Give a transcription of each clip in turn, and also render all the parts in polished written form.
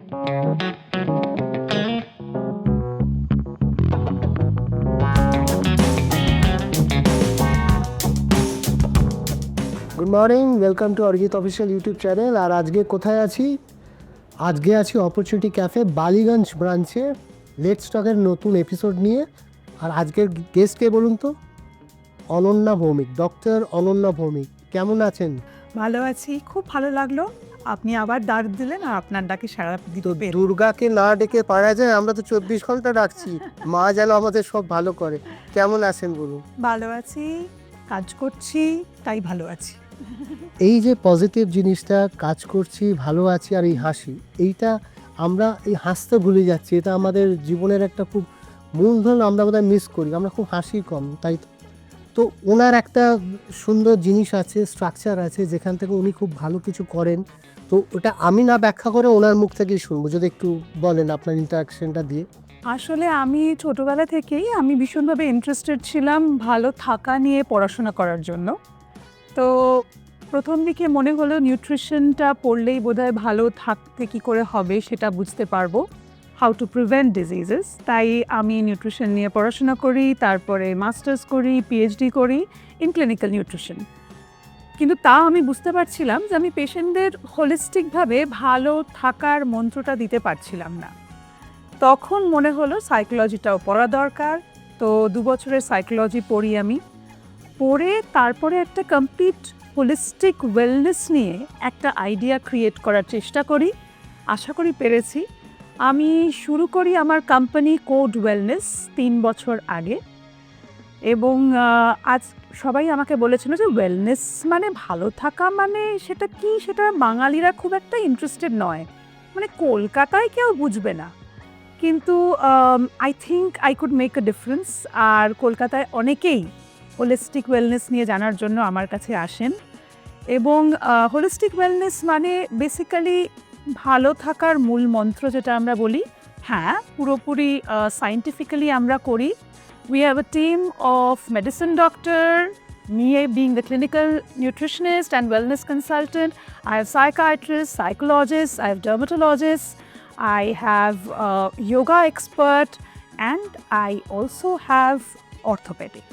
Good morning, welcome to Arijit official YouTube channel. আর আজকে কোথায় আছি? আজকে আছি অপরচুনিটি ক্যাফে বালিগঞ্জ ব্রাঞ্চে লেটস টকের নতুন এপিসোড নিয়ে। আর আজকের গেস্ট কে বলুন তো? অনন্যা ভৌমিক, ডক্টর অনন্যা ভৌমিক। কেমন আছেন? ভালো আছি, খুব ভালো লাগলো আপনি আবার ডাক দিলেন আর আপনার ডাকে সাড়া তো দিতে পেরে। দুর্গাকে না ডেকে পারা যায়? আমরা তো 24 ঘন্টা ডাকছি, মা যেন আমাদের সব ভালো করে। কেমন আছেন বলুন? ভালো আছি, কাজ করছি, তাই ভালো আছি। এই যে পজিটিভ জিনিসটা, কাজ করছি, ভালো আছি, আর এই হাসি, এইটা আমরা এই হাসতে ভুলে যাচ্ছি। এটা আমাদের জীবনের একটা খুব মূলধন, আমরা বোধহয় মিস করি। আমরা খুব হাসি কম, তাই তো? তো ওনার একটা সুন্দর জিনিস আছে, স্ট্রাকচার আছে, যেখান থেকে উনি খুব ভালো কিছু করেন। তো ওটা আমি না ব্যাখ্যা করে ওনার মুখ থেকেই শুনবো। যদি একটু বলেন আপনার ইন্টারাকশনটা দিয়ে। আসলে আমি ছোটবেলা থেকেই আমি ভীষণভাবে ইন্টারেস্টেড ছিলাম ভালো থাকা নিয়ে পড়াশোনা করার জন্য। তো প্রথম দিকে মনে হলো নিউট্রিশনটা পড়লেই বোধহয় ভালো থাকতে কী করে হবে সেটা বুঝতে পারবো, হাউ টু প্রিভেন্ট ডিজিজেস। তাই আমি নিউট্রিশন নিয়ে পড়াশোনা করি, তারপরে মাস্টার্স করি, পিএইচডি করি ইন ক্লিনিক্যাল নিউট্রিশন। কিন্তু তা আমি বুঝতে পারছিলাম যে আমি পেশেন্টদের হোলিস্টিকভাবে ভালো থাকার মন্ত্রটা দিতে পারছিলাম না। তখন মনে হলো সাইকোলজিটাও পড়া দরকার। তো 2 বছরের সাইকোলজি পড়ি আমি। পড়ে তারপরে একটা কমপ্লিট হোলিস্টিক ওয়েলনেস নিয়ে একটা আইডিয়া ক্রিয়েট করার চেষ্টা করি। আশা করি পেরেছি। আমি শুরু করি আমার কোম্পানি কোড ওয়েলনেস 3 বছর আগে। এবং আজ সবাই আমাকে বলেছিল যে ওয়েলনেস মানে ভালো থাকা, মানে সেটা কি, সেটা বাঙালিরা খুব একটা ইন্টারেস্টেড নয়, মানে কলকাতায় কেউ বুঝবে না। কিন্তু I think I could make a difference. আর কলকাতায় অনেকেই হোলিস্টিক ওয়েলনেস নিয়ে জানার জন্য আমার কাছে আসেন। এবং হোলিস্টিক ওয়েলনেস মানে বেসিক্যালি ভালো থাকার মূল মন্ত্র যেটা আমরা বলি, হ্যাঁ পুরোপুরি সায়েন্টিফিক্যালি আমরা করি। We have a team of medicine doctor, me being the clinical nutritionist and wellness consultant. I have psychiatrists, psychologists, I have dermatologists, I have a yoga expert, and I also have orthopedic.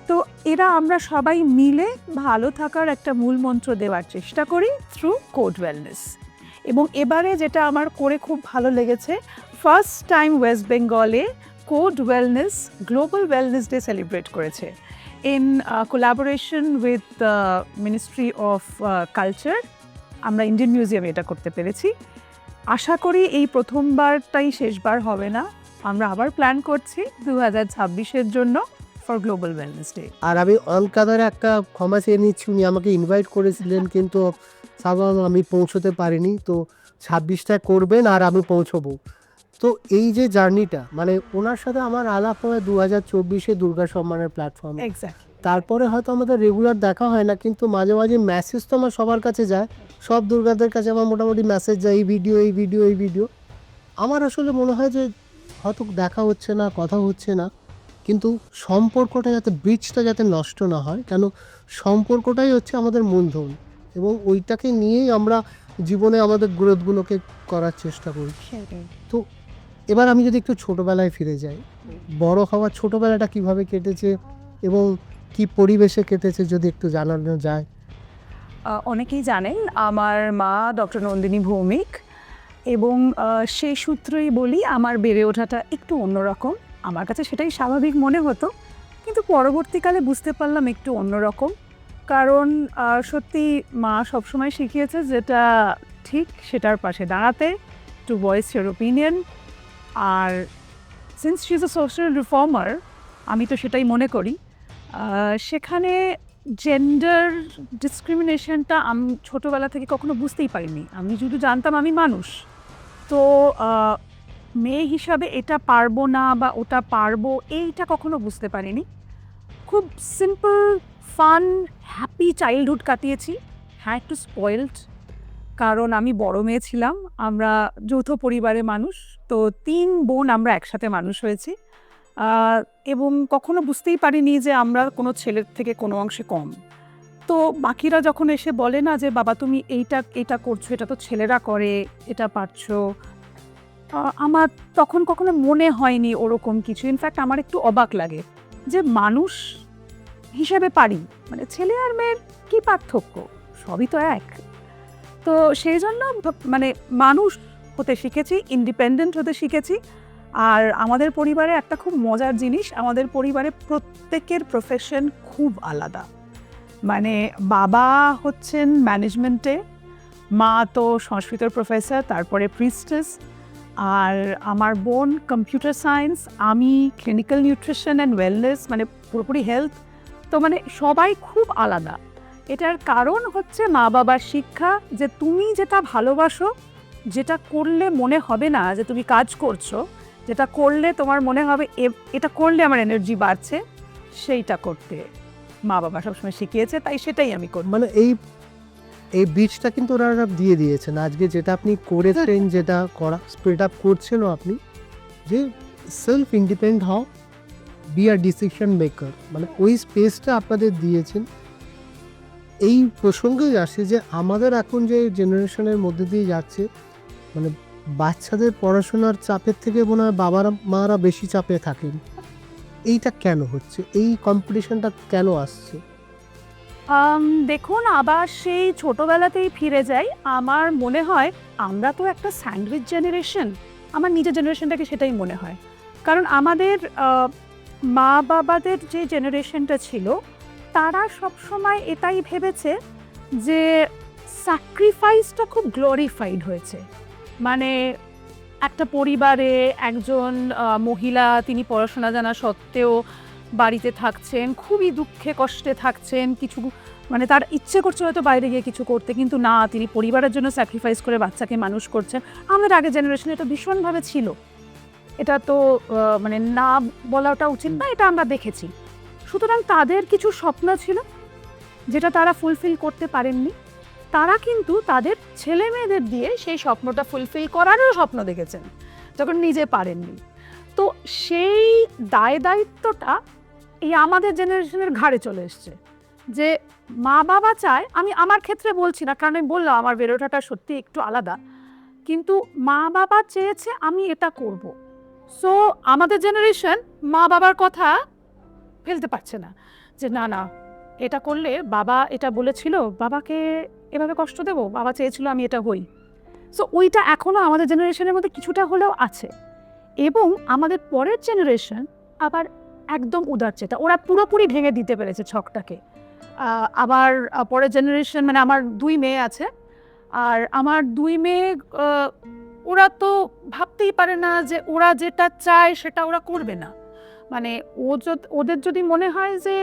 তো এরা আমরা সবাই মিলে ভালো থাকার একটা মূল মন্ত্র দেওয়ার চেষ্টা করি থ্রু কোড ওয়েলনেস। এবং এবারে যেটা আমার করে খুব ভালো লেগেছে, ফার্স্ট টাইম ওয়েস্ট বেঙ্গলে code wellness global wellness day celebrate করেছে in collaboration with the ministry of culture. আমরা ইন্ডিয়ান মিউজিয়ামে এটা করতে পেরেছি। আশা করি এই প্রথমবারটাই শেষবার হবে না। আমরা আবার প্ল্যান করছি 2026-এর জন্য ফর গ্লোবাল ওয়েলনেস ডে। আর আমি অলকাদারে একটা ক্ষমা চেয়ে নিচ্ছি, উনি আমাকে ইনভাইট করেছিলেন কিন্তু সাধারণত আমি পৌঁছতে পারিনি। তো 26টায় করবেন আর আমি পৌঁছবো। তো এই যে জার্নিটা, মানে ওনার সাথে আমার আলাপ হয় 2024-এ দুর্গা সম্মানের প্ল্যাটফর্মে। এক্স্যাক্টলি। তারপরে হয়তো আমাদের রেগুলার দেখা হয় না, কিন্তু মাঝে মাঝে মেসেজ তো আমার সবার কাছে যায়। সব দুর্গাদের কাছে আমার মোটামুটি মেসেজ যায়, এই ভিডিও এই ভিডিও এই ভিডিও। আমার আসলে মনে হয় যে হয়তো দেখা হচ্ছে না, কথা হচ্ছে না, কিন্তু সম্পর্কটা যাতে, ব্রিজটা যাতে নষ্ট না হয়, কেন সম্পর্কটাই হচ্ছে আমাদের মূলধন, এবং ওইটাকে নিয়েই আমরা জীবনে আমাদের গ্রোথগুলোকে করার চেষ্টা করি। তো এবার আমি যদি একটু ছোটোবেলায় ফিরে যাই, বড় হওয়ার ছোটোবেলাটা কিভাবে কেটেছে এবং কি পরিবেশে কেটেছে যদি একটু জানানো যায়। অনেকেই জানেন আমার মা ডক্টর নন্দিনী ভৌমিক, এবং সেই সূত্রেই বলি আমার বেড়ে ওঠাটা একটু অন্যরকম। আমার কাছে সেটাই স্বাভাবিক মনে হতো, কিন্তু পরবর্তীকালে বুঝতে পারলাম একটু অন্যরকম। কারণ সত্যি মা সবসময় শিখিয়েছে যেটা ঠিক সেটার পাশে দাঁড়াতে, টু ভয়েস ইউর ওপিনিয়ন। আর since she is a social reformer, আমি তো সেটাই মনে করি। সেখানে জেন্ডার ডিসক্রিমিনেশনটা আমি ছোটোবেলা থেকে কখনো বুঝতেই পারিনি। আমি শুধু জানতাম আমি মানুষ। তো মেয়ে হিসাবে এটা পারবো না বা ওটা পারবো এইটা কখনো বুঝতে পারিনি। খুব সিম্পল, ফান, হ্যাপি চাইল্ডহুড কাটিয়েছি। হ্যাঁ, একটু স্পয়েলড, কারণ আমি বড় মেয়ে ছিলাম। আমরা যৌথ পরিবারের মানুষ, তো 3 বোন আমরা একসাথে মানুষ হয়েছি। এবং কখনো বুঝতেই পারিনি যে আমরা কোনো ছেলের থেকে কোনো অংশে কম। তো বাকিরা যখন এসে বলে না যে বাবা তুমি এইটা করছো, এটা তো ছেলেরা করে, এটা পারছো, আমার তখন কখনো মনে হয়নি ওরকম কিছু। ইনফ্যাক্ট আমার একটু অবাক লাগে যে মানুষ হিসেবে পারি, মানে ছেলে আর মেয়ের কি পার্থক্য, সবই তো এক। তো সেই জন্য মানে মানুষ হতে শিখেছি, ইন্ডিপেন্ডেন্ট হতে শিখেছি। আর আমাদের পরিবারে একটা খুব মজার জিনিস, আমাদের পরিবারে প্রত্যেকের প্রফেশন খুব আলাদা। মানে বাবা হচ্ছেন ম্যানেজমেন্টে, মা তো সংস্কৃতের প্রফেসর, তারপরে প্রিস্টেস, আর আমার বোন কম্পিউটার সায়েন্স, আমি ক্লিনিক্যাল নিউট্রিশন অ্যান্ড ওয়েলনেস, মানে পুরোপুরি হেলথ। তো মানে সবাই খুব আলাদা। এটার কারণ হচ্ছে মা বাবার শিক্ষা, যে তুমি যেটা ভালোবাসো, যেটা করলে মনে হবে না যে তুমি কাজ করছো, যেটা করলে তোমার মনে হবে এটা করলে আমার এনার্জি বাড়ছে, সেইটা করতে মা বাবা সবসময় শিখিয়েছে, তাই সেটাই আমি করি। মানে এই বীজটা কিন্তু ওরা দিয়ে দিয়েছেন আজকে, যেটা আপনি করেছেন, যেটা করা স্প্রেড আপ করছেনও আপনি, যে সেলফ ইন্ডিপেন্ডেন্ট হও, বি আর ডিসিশন মেকার, মানে ওই স্পেসটা আপনাদের দিয়েছেন। এই প্রসঙ্গেই আসে যে আমাদের এখন যে জেনারেশনের মধ্যে দিয়ে যাচ্ছে, মানে বাচ্চাদের পড়াশোনার চাপের থেকে মনে হয় বাবারা মারা বেশি চাপে থাকেন। এইটা কেন হচ্ছে? এই কম্পিটিশনটা কেন আসছে? দেখুন, আবার সেই ছোটোবেলাতেই ফিরে যাই। আমার মনে হয় আমরা তো একটা স্যান্ডউইচ জেনারেশন, আমার নিজের জেনারেশনটাকে সেটাই মনে হয়। কারণ আমাদের মা বাবাদের যে জেনারেশনটা ছিল, তারা সবসময় এটাই ভেবেছে যে স্যাক্রিফাইসটা খুব গ্লোরিফাইড হয়েছে। মানে একটা পরিবারে একজন মহিলা, তিনি পড়াশোনা জানা সত্ত্বেও বাড়িতে থাকছেন, খুবই দুঃখে কষ্টে থাকছেন, কিছু মানে তার ইচ্ছে করছে হয়তো বাইরে গিয়ে কিছু করতে, কিন্তু না, তিনি পরিবারের জন্য স্যাক্রিফাইস করে বাচ্চাকে মানুষ করছেন। আমাদের আগের জেনারেশনে এটা ভীষণভাবে ছিল। এটা তো মানে না বলাটা উচিত না, এটা আমরা দেখেছি। সুতরাং তাদের কিছু স্বপ্ন ছিল যেটা তারা ফুলফিল করতে পারেননি। তারা কিন্তু তাদের ছেলে মেয়েদের দিয়ে সেই স্বপ্নটা ফুলফিল করারও স্বপ্ন দেখেছেন, যখন নিজে পারেননি। তো সেই দায়িত্বটা এই আমাদের জেনারেশনের ঘাড়ে চলে এসছে, যে মা বাবা চায়, আমি আমার ক্ষেত্রে বলছি না, কারণ আমি বললাম আমার বেরোটাটা সত্যি একটু আলাদা, কিন্তু মা বাবা চেয়েছে আমি এটা করব। সো আমাদের জেনারেশন মা বাবার কথা ফেলতে পারছে না, যে না না, এটা করলে বাবা এটা বলেছিল, বাবাকে এভাবে কষ্ট দেব, বাবা চেয়েছিল আমি এটা হই। সো ওইটা এখনও আমাদের জেনারেশনের মধ্যে কিছুটা হলেও আছে। এবং আমাদের পরের জেনারেশন আবার একদম উদারচেতা, ওরা পুরোপুরি ভেঙে দিতে পেরেছে ছকটাকে। আবার পরের জেনারেশন, মানে আমার 2 মেয়ে আছে, আর আমার 2 মেয়ে ওরা তো ভাবতেই পারে না যে ওরা যেটা চায় সেটা ওরা করবে না। মানে ওদের যদি মনে হয় যে,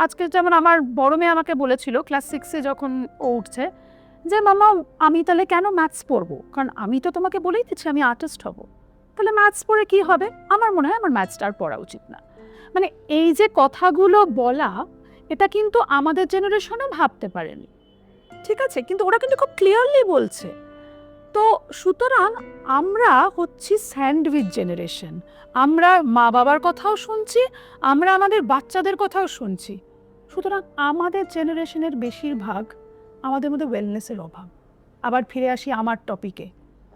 আজকে যেমন আমার বড় মেয়ে আমাকে বলেছিল ক্লাস 6-এ যখন ও উঠছে, যে মামা আমি তাহলে কেন ম্যাথস পড়বো, কারণ আমি তো তোমাকে বলেই দিচ্ছি আমি আর্টিস্ট হব, তাহলে ম্যাথস পড়ে কি হবে, আমার মনে হয় আমার ম্যাথসটা আর পড়া উচিত না। মানে এই যে কথাগুলো বলা, এটা কিন্তু আমাদের জেনারেশনও ভাবতে পারেনি, ঠিক আছে, কিন্তু ওরা কিন্তু খুব ক্লিয়ারলি বলছে। তো সুতরাং আমরা হচ্ছি স্যান্ডউইচ জেনারেশন। আমরা মা বাবার কথাও শুনছি, আমরা আমাদের বাচ্চাদের কথাও শুনছি। সুতরাং আমাদের জেনারেশনের বেশিরভাগ, আমাদের মধ্যে ওয়েলনেসের অভাব। আবার ফিরে আসি আমার টপিকে।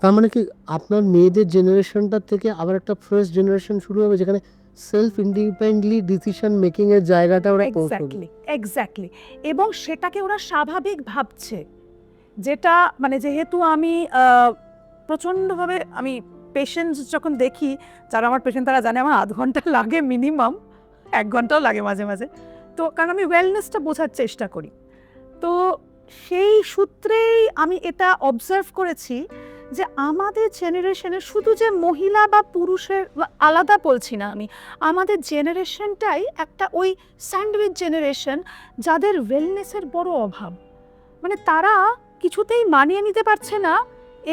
তার মানে কি আপনার মেয়েদের জেনারেশনটার থেকে আবার একটা ফ্রেশ জেনারেশন শুরু হবে, যেখানে সেলফ ইন্ডিপেন্ডেন্টলি ডিসিশন মেকিং এর জায়গাটা ওরা পৌঁছবে? এক্স্যাক্টলি। এবং সেটাকে ওরা স্বাভাবিক ভাবছে, যেটা মানে যেহেতু আমি প্রচণ্ডভাবে আমি পেশেন্ট যখন দেখি, যারা আমার পেশেন্ট তারা জানে আমার 0.5 ঘন্টা লাগে মিনিমাম, 1 ঘন্টাও লাগে মাঝে মাঝে। তো কারণ আমি ওয়েলনেসটা বোঝার চেষ্টা করি, তো সেই সূত্রেই আমি এটা অবজার্ভ করেছি যে আমাদের জেনারেশনে শুধু যে মহিলা বা পুরুষের আলাদা বলছি না আমি, আমাদের জেনারেশনটাই একটা ওই স্যান্ডউইচ জেনারেশন, যাদের ওয়েলনেসের বড় অভাব। মানে তারা কিছুতেই মানিয়ে নিতে পারছে না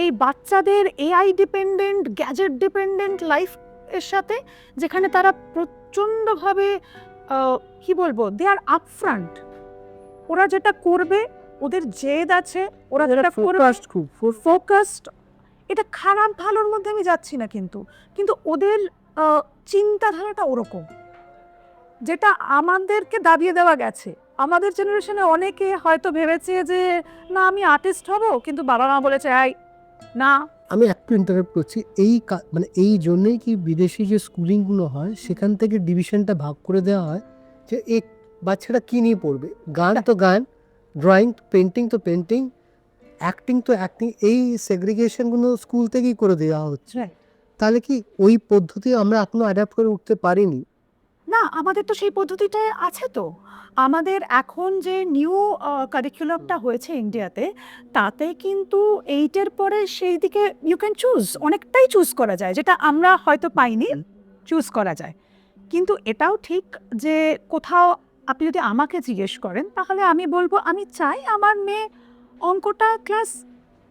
এই বাচ্চাদের AI dependent, gadget dependent life এর সাথে, যেখানে তারা প্রচণ্ডভাবে কি বলবো, দে আর আপফ্রন্ট, ওরা যেটা করবে, ওদের জেদ আছে, ওরা যেটা ফোকাসড। এটা খারাপ ভালোর মধ্যে আমি যাচ্ছি না, কিন্তু ওদের চিন্তাধারাটা ওরকম, যেটা আমাদেরকে দাবিয়ে দেওয়া গেছে আমাদের জেনারেশনে অনেকে হয়তো ভেবেছে যে না আমি আর্টিস্ট হব, কিন্তু বাবা মা বলেছে এই না। আমি একটু ইন্টারাপ্ট করছি, মানে এই জন্যেই কি বিদেশি যে স্কুলিংগুলো হয় সেখান থেকে ডিভিশনটা ভাগ করে দেওয়া হয় যে এই বাচ্চারা কী নিয়ে পড়বে, গান তো গান, ড্রয়িং পেন্টিং তো পেন্টিং, অ্যাক্টিং তো অ্যাক্টিং, এই সেগ্রিগেশনগুলো স্কুল থেকেই করে দেওয়া হচ্ছে। তাহলে কি ওই পদ্ধতি আমরা এখনো অ্যাডাপ্ট করে উঠতে পারিনি? না, আমাদের তো সেই পদ্ধতিটা আছে তো। আমাদের এখন যে নিউ কারিকুলামটা হয়েছে ইন্ডিয়াতে, তাতে কিন্তু 8 এর পরে সেই দিকে ইউ ক্যান চুজ, অনেকটাই চুজ করা যায়, যেটা আমরা হয়তো পাইনি, চুজ করা যায়। কিন্তু এটাও ঠিক যে কোথাও আপনি যদি আমাকে জিজ্ঞেস করেন তাহলে আমি বলবো আমি চাই আমার মেয়ে অঙ্কটা ক্লাস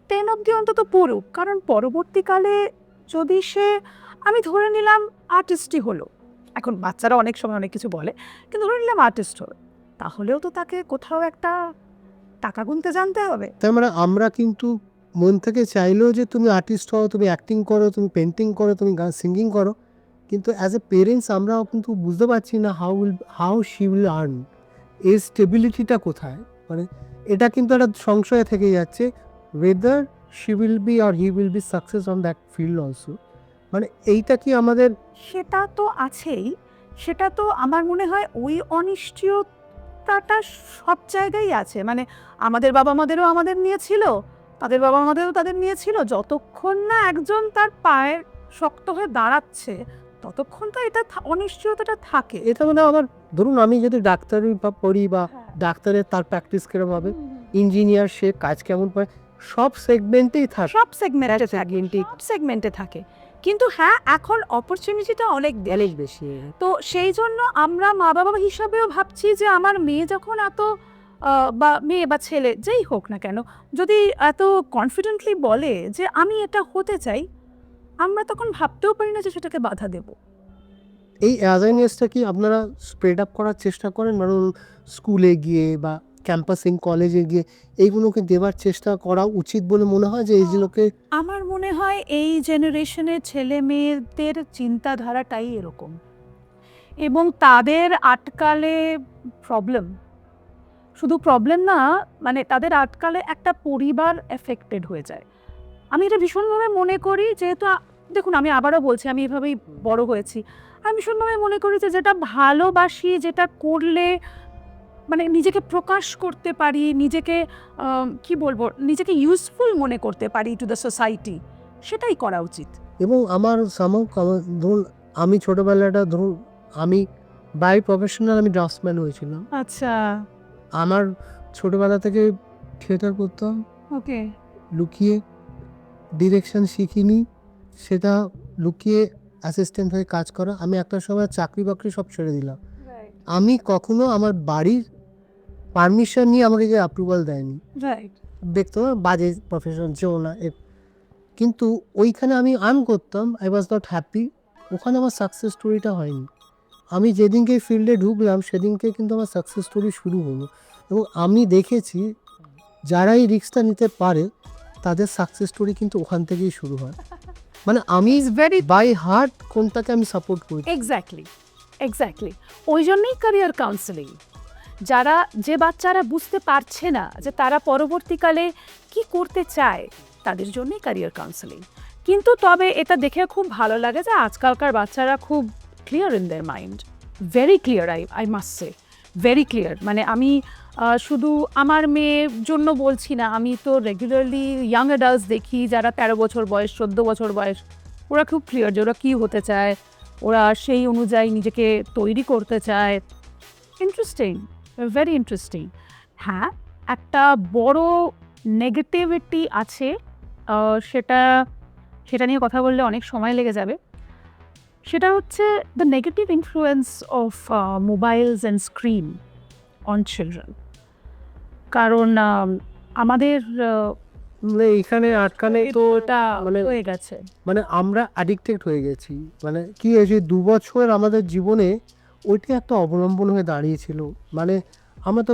10 অবধি অন্তত পড়ুক, কারণ পরবর্তীকালে যদি সে, আমি ধরে নিলাম আর্টিস্টই হলো, এখন বাচ্চারা অনেক সময় অনেক কিছু বলে, কিন্তু ধরে নিলাম আর্টিস্ট হলো, তাহলেও তো তাকে কোথাও একটা টাকা গুনতে জানতে হবে। তার মানে আমরা কিন্তু মন থেকে চাইলেও যে তুমি আর্টিস্ট হও, তুমি অ্যাক্টিং করো, তুমি পেন্টিং করো, তুমি গান সিঙ্গিং করো, কিন্তু অ্যাজ এ পেরেন্টস আমরাও কিন্তু বুঝতে পারছি না হাউ শি উইল আর্ন, এর স্টেবিলিটিটা কোথায়। মানে এটা কিন্তু একটা সংশয় থেকে যাচ্ছে, ওয়েদার শি উইল বি আর he will be success on that field also. মানে এইটা কি আমাদের সেটা তো আছেই, সেটা তো আমার মনে হয় ওই অনিশ্চয়তাটা সব জায়গায় আছে, মানে আমাদের বাবা মাদেরও আমাদের নিয়ে ছিল, তাদের বাবা মাদেরও তাদের নিয়ে ছিল, যতক্ষণ না একজন তার পায়ে শক্ত হয়ে দাঁড়াচ্ছে ততক্ষণ তো এটা অনিশ্চয়তাটা থাকে। এটা মানে আমার, ধরুন আমি যদি ডাক্তারি বা পড়ি বা ডাক্তারের তার প্র্যাকটিস কেরম হবে, ইঞ্জিনিয়ার সে কাজ কেমন পায়, সব সেগমেন্টেই থাকে। সব সেগমেন্টে থাকে, সব সেগমেন্টে থাকে, কিন্তু হ্যাঁ এখন অপরচুনিটিটা অনেক বেশি। তো সেই জন্য আমরা মা বাবা হিসাবেও ভাবছি যে আমার মেয়ে যখন এত বা মেয়ে বা ছেলে যেই হোক না কেন, যদি এত কনফিডেন্টলি বলে যে আমি এটা হতে চাই, আমরা তখন ভাবতেও পারি না যে সেটাকে বাধা দেব। এই অ্যাওয়ারনেসটা কি আপনারা স্প্রেড আপ করার চেষ্টা করেন, মানে স্কুলে গিয়ে বা ক্যাম্পাসিং কলেজে গিয়ে এইগুলোকে দেওয়ার চেষ্টা করা উচিত বলে মনে হয় যে এইগুলোকে? আমার মনে হয় এই জেনারেশনের ছেলে মেয়েদের চিন্তাধারাটাই এরকম, এবং তাদের আটকালে প্রবলেম, শুধু প্রবলেম না, মানে তাদের আটকালে একটা পরিবার এফেক্টেড হয়ে যায়। আমি এটা ভীষণভাবে মনে করি, যেহেতু দেখুন আমি আবারও বলছি আমি এভাবেই বড় হয়েছি, আমি ভীষণভাবে মনে করি যে যেটা ভালোবাসি, যেটা করলে মানে নিজেকে প্রকাশ করতে পারি, নিজেকে কি বলবো, নিজেকে ইউজফুল মনে করতে পারি টু দ্য সোসাইটি, সেটাই করা উচিত। এবং আমার ধরুন আমি ছোটোবেলাটা, ধরুন আমি বাই প্রফেশনাল আমি ড্রাফটসম্যান হয়েছিলাম। আচ্ছা, আমার ছোটোবেলা থেকে থিয়েটার করতাম, ওকে, লুকিয়ে, ডিরেকশন শিখিনি, সেটা লুকিয়ে অ্যাসিস্ট্যান্ট হয়ে কাজ করা। আমি একটা সময় চাকরি বাকরি সব ছেড়ে দিলাম। আমি কখনো আমার বাড়ির পারমিশন নিয়ে আমাকে কেউ অ্যাপ্রুভাল দেয়নি, রাইট, দেখতো না বাজে প্রফেশন যেও না কিন্তু ওইখানে আমি আর্ন করতাম, আই ওয়াজ নট হ্যাপি, ওখানে আমার সাকসেস স্টোরিটা হয়নি। আমি যেদিনকে ফিল্ডে ঢুকলাম সেদিনকে কিন্তু আমার সাকসেস স্টোরি শুরু হলো, এবং আমি দেখেছি যারা এই রিস্কটা নিতে পারে তাদের সাকসেস স্টোরি কিন্তু ওখান থেকেই শুরু হয়। মানে আমি ভেরি বাই হার্ট কোনটাকে আমি সাপোর্ট করি। এক্স্যাক্টলি, এক্স্যাক্টলি, ওই জন্যই ক্যারিয়ার কাউন্সেলিং। যারা, যে বাচ্চারা বুঝতে পারছে না যে তারা পরবর্তীকালে কি করতে চায়, তাদের জন্যই ক্যারিয়ার কাউন্সেলিং। কিন্তু তবে এটা দেখে খুব ভালো লাগে যে আজকালকার বাচ্চারা খুব clear in their mind, very clear, I must say, very clear. মানে আমি শুধু আমার মেয়ের জন্য বলছি না, আমি তো রেগুলারলি ইয়াং অ্যাডাল্টস দেখি যারা 13 বছর বয়স, 14 বছর বয়স, ওরা খুব ক্লিয়ার যে ওরা কী হতে চায়, ওরা সেই অনুযায়ী নিজেকে তৈরি করতে চায়। Interesting, very interesting. হ্যাঁ, একটা বড় নেগেটিভিটি আছে, সেটা সেটা নিয়ে কথা বললে অনেক সময় লেগে যাবে। সেটা হচ্ছে the negative influence of mobiles and screen on children. কারণ আমাদের মানে এখানে আটকানে তো এটা মানে হয়ে গেছে, মানে আমরা অ্যাডিক্টেড হয়ে গেছি। মানে কি হয়েছে, 2 বছর আমাদের জীবনে ওইটা একটা অবলম্বন হয়ে দাঁড়িয়েছিল। মানে আমরা তো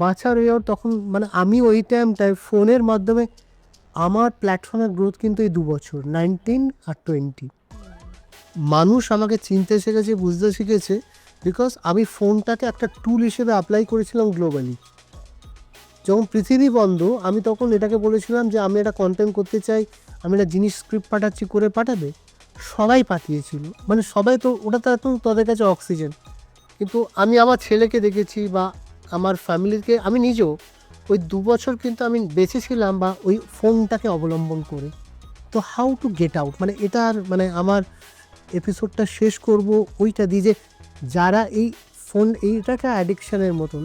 বাঁচার তখন, মানে আমি ওই টাইমটায় ফোনের মাধ্যমে আমার প্ল্যাটফর্মের গ্রোথ কিন্তু এই 2 বছর 19 আর 20। মানুষ আমাকে চিনতে শিখেছে, বুঝতে শিখেছে বিকজ আমি ফোনটাকে একটা টুল হিসেবে অ্যাপ্লাই করেছিলাম গ্লোবালি। যখন পৃথিবী বন্ধ আমি তখন এটাকে বলেছিলাম যে আমি একটা কন্টেন্ট করতে চাই, আমি একটা জিনিস স্ক্রিপ্ট পাঠাচ্ছি, করে পাঠাবে। সবাই পাঠিয়েছিল, মানে সবাই, তো ওটা তো এখন তাদের কাছে অক্সিজেন। কিন্তু আমি আমার ছেলেকে দেখেছি বা আমার ফ্যামিলিকে, আমি নিজেও ওই 2 বছর কিন্তু আমি বেঁচেছিলাম বা ওই ফোনটাকে অবলম্বন করে। তো হাউ টু গেট আউট, মানে এটা আর মানে আমার এপিসোডটা শেষ করব ওইটা দিয়ে যে যারা এই ফোন এইটাকে অ্যাডিকশানের মতন,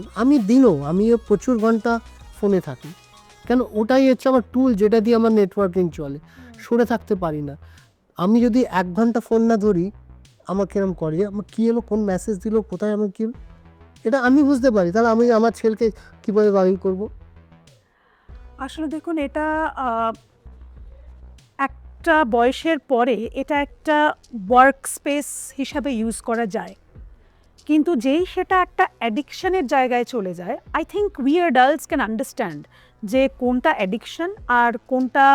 আমিও প্রচুর ঘন্টা ফোনে থাকি, কেন ওটাই হচ্ছে আমার টুল যেটা দিয়ে আমার নেটওয়ার্কিং চলে, সরে থাকতে পারি না। আমি যদি 1 ঘন্টা ফোন না ধরি আমার কিরম করে, আমার কী এলো, কোন মেসেজ দিল, কোথায় আমার কী, এটা আমি বুঝতে পারি। তাহলে আমি আমার ছেলেকে কীভাবে বারণ করবো? আসলে দেখুন, এটা একটা বয়সের পরে এটা একটা ওয়ার্ক স্পেস হিসাবে ইউজ করা যায়, কিন্তু যেই সেটা একটা অ্যাডিকশনের জায়গায় চলে যায়, I think we adults can understand যে কোনটা অ্যাডিকশন আর কোনটা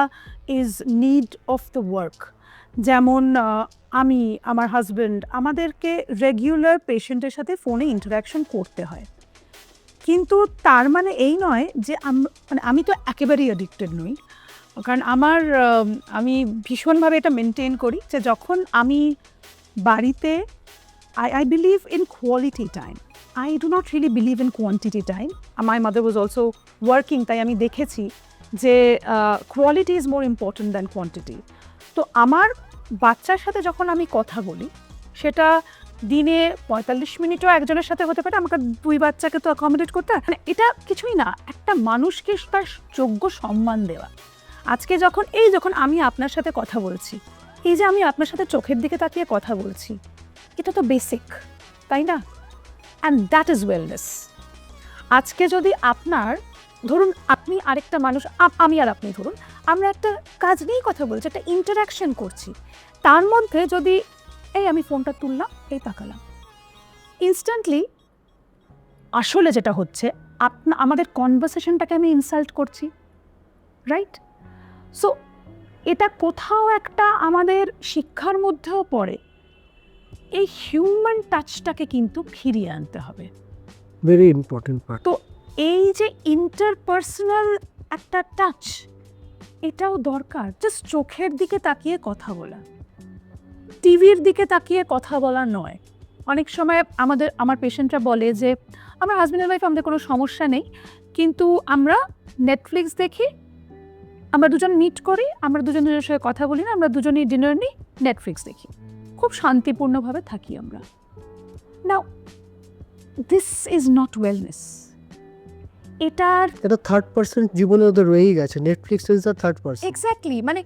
is need of the work. যেমন আমি, আমার হাজব্যান্ড, আমাদেরকে রেগুলার পেশেন্টের সাথে ফোনে ইন্টারাকশন করতে হয়, কিন্তু তার মানে এই নয় যে মানে আমি তো একেবারেই অ্যাডিক্টেড নই। কারণ আমি ভীষণভাবে এটা মেনটেন করি যে যখন আমি বাড়িতে, I believe in quality time. I do not really believe in quantity time. My mother was also working, তাই আমি দেখেছি যে quality is more important than quantity. তো আমার বাচ্চার সাথে যখন আমি কথা বলি, সেটা দিনে 45 মিনিটও একজনের সাথে হতে পারে, আমাকে 2 বাচ্চাকে তো অ্যাকোমোডেট করতে হয়। মানে এটা কিছুই না, একটা মানুষকে তার যোগ্য সম্মান দেওয়া। আজকে যখন আমি আপনার সাথে কথা বলছি, এই যে আমি আপনার সাথে চোখের দিকে তাকিয়ে কথা বলছি, এটা তো বেসিক, তাই না? And that is wellness. আজকে যদি ধরুন আপনি আরেকটা মানুষ, আমি আর আপনি, ধরুন আমরা একটা কাজ নিয়েই কথা বলছি, একটা ইন্টারাকশন করছি, তার মধ্যে যদি আমি ফোনটা তুললাম, তাকালাম, ইনস্ট্যান্টলি আসলে যেটা হচ্ছে, আমাদের কনভারসেশনটাকে আমি ইনসাল্ট করছি, রাইট? সো এটা কোথাও একটা আমাদের শিক্ষার মধ্যেও পড়ে। এই হিউম্যান টাচটাকে কিন্তু ফিরিয়ে আনতে হবে। Very important part. তো এই যে ইন্টারপার্সোনাল একটা টাচ, এটাও দরকার। জাস্ট চোখের দিকে তাকিয়ে কথা বলা, টিভির দিকে তাকিয়ে কথা বলা নয়। অনেক সময় আমার পেশেন্টরা বলে যে আমার হাজব্যান্ড ওয়াইফ, আমাদের কোনো সমস্যা নেই, কিন্তু আমরা নেটফ্লিক্স দেখি, আমরা দুজন মিট করি, আমরা দুজনের সঙ্গে কথা বলি না, আমরা দুজনেই ডিনার নিই, নেটফ্লিক্স দেখি, খুব শান্তিপূর্ণভাবে থাকি আমরা। নাও দিস ইজ নট ওয়েলনেস। এটা থার্ড পার্সন জীবনে ওদের রয়েই গেছে, Netflix is the third person. Exactly, মানে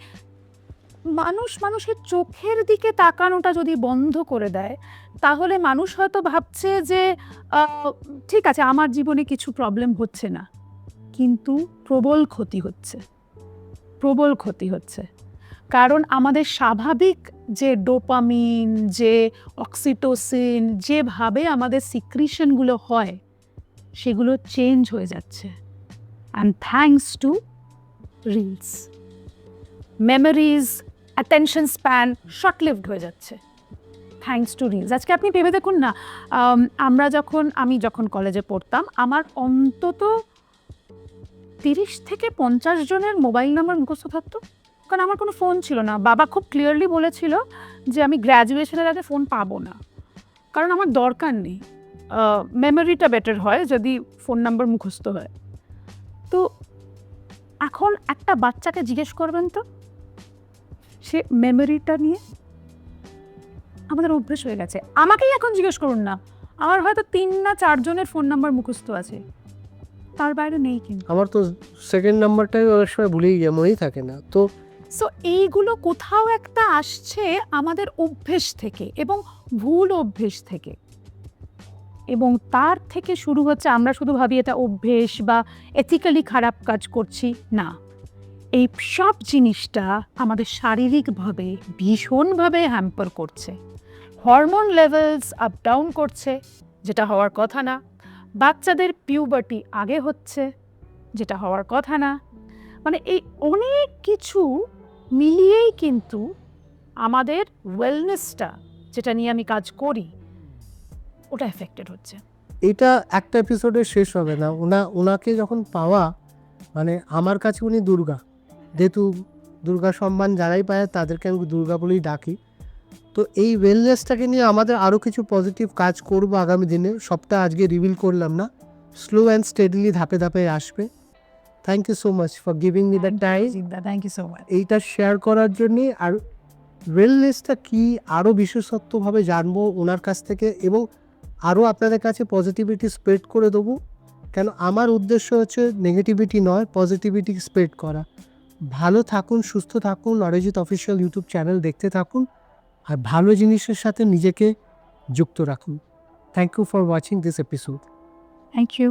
মানুষের চোখের দিকে তাকানোটা যদি বন্ধ করে দেয়, তাহলে মানুষ হয়তো ভাবছে যে ঠিক আছে, আমার জীবনে কিছু প্রবলেম হচ্ছে না, কিন্তু প্রবল ক্ষতি হচ্ছে। কারণ আমাদের স্বাভাবিক যে ডোপামিন, যে অক্সিটোসিন, যেভাবে আমাদের সিক্রিশনগুলো হয়, সেগুলো চেঞ্জ হয়ে যাচ্ছে। And thanks to reels, memories, attention span short lived হয়ে যাচ্ছে থ্যাঙ্কস টু রিলস। আজকে আপনি ভেবে দেখুন না, আমি যখন কলেজে পড়তাম, আমার অন্তত 30 থেকে 50 জনের মোবাইল নাম্বার মুখস্থ থাকতো, কারণ আমার কোনো ফোন ছিল না। বাবা খুব ক্লিয়ারলি বলেছিল যে আমি গ্র্যাজুয়েশনের আগে ফোন পাবো না, কারণ আমার দরকার নেই, মেমোরিটা বেটার হয় যদি ফোন নাম্বার মুখস্থ হয়। তো এখন একটা বাচ্চাকে জিজ্ঞেস করবেন তো, সে মেমোরিটা নিয়ে, আমাদের অভ্যেস হয়ে গেছে। আমাকেই এখন জিজ্ঞেস করুন না, আমার হয়তো 3 না 4 জনের ফোন নাম্বার মুখস্থ আছে, তার বাইরে নেই। কিন্তু আমার তো সেকেন্ড নাম্বারটাই অনেক সময় ভুলেই যায়, মনেই থাকে না। তো সো এইগুলো কোথাও একটা আসছে আমাদের অভ্যেস থেকে, এবং ভুল অভ্যেস থেকে, এবং তার থেকে শুরু হচ্ছে। আমরা শুধু ভাবি এটা অভ্যেস বা এথিক্যালি খারাপ কাজ করছি, না, এই সব জিনিসটা আমাদের শারীরিকভাবে ভীষণভাবে হ্যাম্পার করছে। হরমোন লেভেলস আপ ডাউন করছে, যেটা হওয়ার কথা না। বাচ্চাদের পিউবার্টি আগে হচ্ছে, যেটা হওয়ার কথা না। মানে এই অনেক কিছু মিলিয়েই কিন্তু আমাদের ওয়েলনেসটা, যেটা নিয়ে আমি কাজ করি, ওটা এফেক্টেড হচ্ছে। এটা একটা এপিসোডে শেষ হবে না। ওনাকে যখন পাওয়া, মানে আমার কাছে উনি দুর্গা, যেহেতু দুর্গা সম্মান যারাই পায় তাদেরকে আমি দুর্গা বলেই ডাকি। তো এই ওয়েলনেসটাকে নিয়ে আমাদের আরও কিছু পজিটিভ কাজ করব আগামী দিনে, সবটা আজকে রিভিল করলাম না, স্লো অ্যান্ড স্টেডিলি ধাপে ধাপে আসবে। Thank you so much for giving me the time thank you so much. এইটা শেয়ার করার জন্যে। আর ওয়েলনেসটা কি আরও বিশেষত্বভাবে জানবো ওনার কাছ থেকে, এবং আরও আপনাদের কাছে পজিটিভিটি স্প্রেড করে দেবো। কেন আমার উদ্দেশ্য হচ্ছে নেগেটিভিটি নয়, পজিটিভিটি স্প্রেড করা। ভালো থাকুন, সুস্থ থাকুন, অরিজিৎ অফিসিয়াল ইউটিউব চ্যানেল দেখতে থাকুন, আর ভালো জিনিসের সাথে নিজেকে যুক্ত রাখুন। Thank you for watching this episode. Thank you.